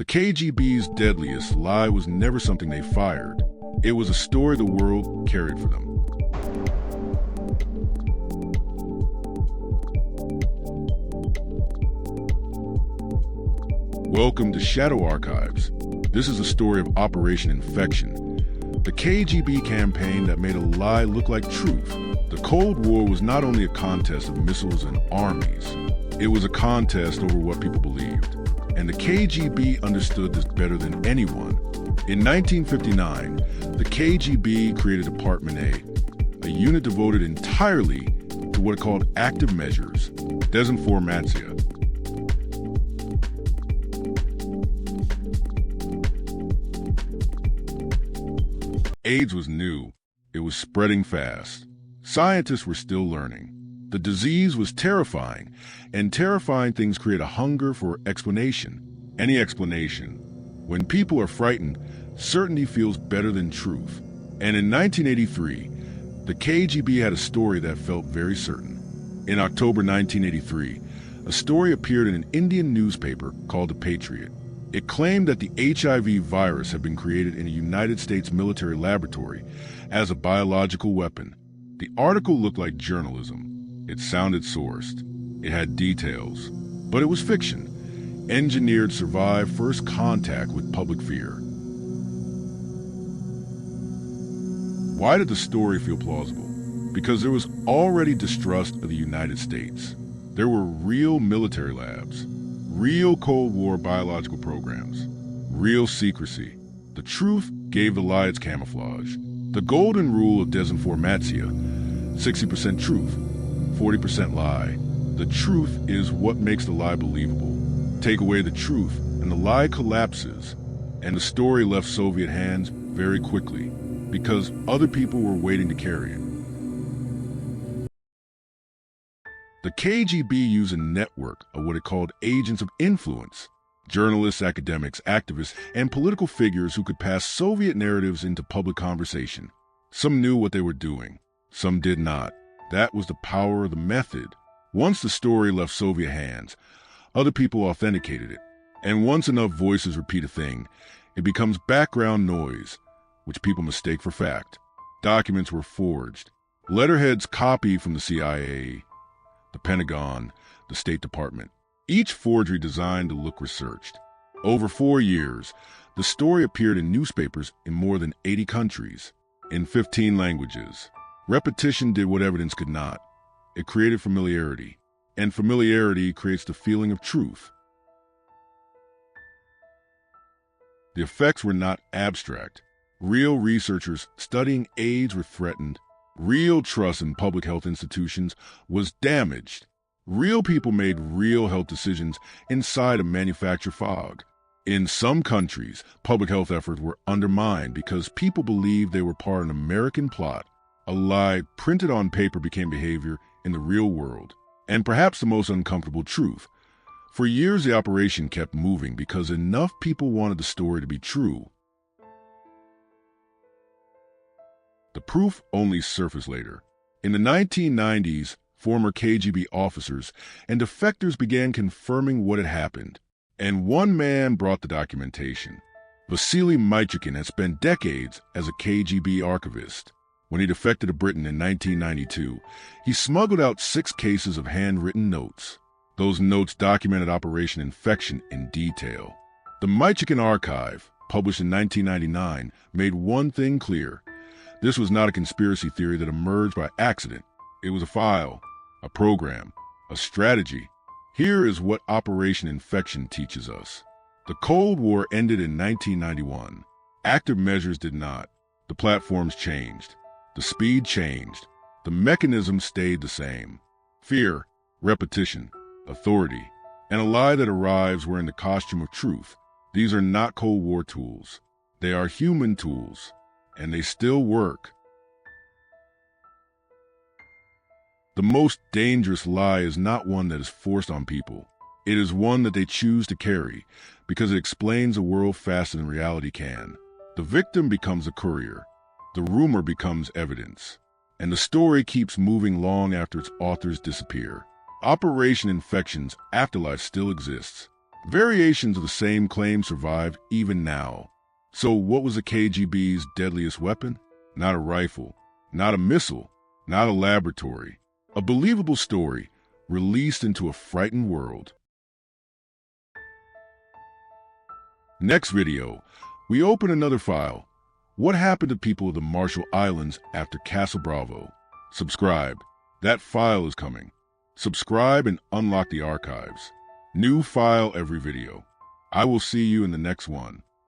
KGB's deadliest lie was never something they fired. It was a story the world carried for them. Welcome to Shadow Archives. This is a story of Operation INFEKTION, the KGB campaign that made a lie look like truth. The Cold War was not only a contest of missiles and armies, it was a contest over what people believed. And the KGB understood this better than anyone. In 1959, the KGB created Department A unit devoted entirely to what it called active measures, Dezinformatsiya. AIDS was new. It was spreading fast. Scientists were still learning. The disease was terrifying, and terrifying things create a hunger for explanation. Any explanation. When people are frightened, certainty feels better than truth. And in 1983, the KGB had a story that felt very certain. In October 1983, a story appeared in an Indian newspaper called The Patriot. It claimed that the HIV virus had been created in a United States military laboratory as a biological weapon. The article looked like journalism. It sounded sourced. It had details. But it was fiction. Engineered survive first contact with public fear. Why did the story feel plausible? Because there was already distrust of the United States. There were real military labs, real Cold War biological programs, real secrecy. The truth gave the lie its camouflage. The golden rule of Dezinformatsiya, 60% truth, 40% lie. The truth is what makes the lie believable. Take away the truth, and the lie collapses. And the story left Soviet hands very quickly, because other people were waiting to carry it. The KGB used a network of what it called agents of influence, journalists, academics, activists, and political figures who could pass Soviet narratives into public conversation. Some knew what they were doing, some did not. That was the power of the method. Once the story left Soviet hands, other people authenticated it. And once enough voices repeat a thing, it becomes background noise, which people mistake for fact. Documents were forged. Letterheads copied from the CIA, the Pentagon, the State Department. Each forgery designed to look researched. Over 4 years, the story appeared in newspapers in more than 80 countries, in 15 languages. Repetition did what evidence could not. It created familiarity, and familiarity creates the feeling of truth. The effects were not abstract. Real researchers studying AIDS were threatened. Real trust in public health institutions was damaged. Real people made real health decisions inside a manufactured fog. In some countries, public health efforts were undermined because people believed they were part of an American plot. A lie printed on paper became behavior in the real world. And perhaps the most uncomfortable truth. For years, the operation kept moving because enough people wanted the story to be true. The proof only surfaced later. In the 1990s, former KGB officers and defectors began confirming what had happened. And one man brought the documentation. Vasily Mitrokhin had spent decades as a KGB archivist. When he defected to Britain in 1992, he smuggled out 6 cases of handwritten notes. Those notes documented Operation INFEKTION in detail. The Mitrokhin Archive, published in 1999, made one thing clear. This was not a conspiracy theory that emerged by accident. It was a file, a program, a strategy. Here is what Operation INFEKTION teaches us. The Cold War ended in 1991. Active measures did not. The platforms changed. The speed changed. The mechanism stayed the same. Fear, repetition, authority, and a lie that arrives wearing the costume of truth. These are not Cold War tools. They are human tools, and they still work. The most dangerous lie is not one that is forced on people. It is one that they choose to carry because it explains a world faster than reality can. The victim becomes a courier. The rumor becomes evidence. And the story keeps moving long after its authors disappear. Operation INFEKTION's afterlife still exists. Variations of the same claim survive even now. So what was the KGB's deadliest weapon? Not a rifle, not a missile, not a laboratory. A believable story released into a frightened world. Next video, we open another file. What happened to people of the Marshall Islands after Castle Bravo? Subscribe. That file is coming. Subscribe and unlock the archives. New file every video. I will see you in the next one.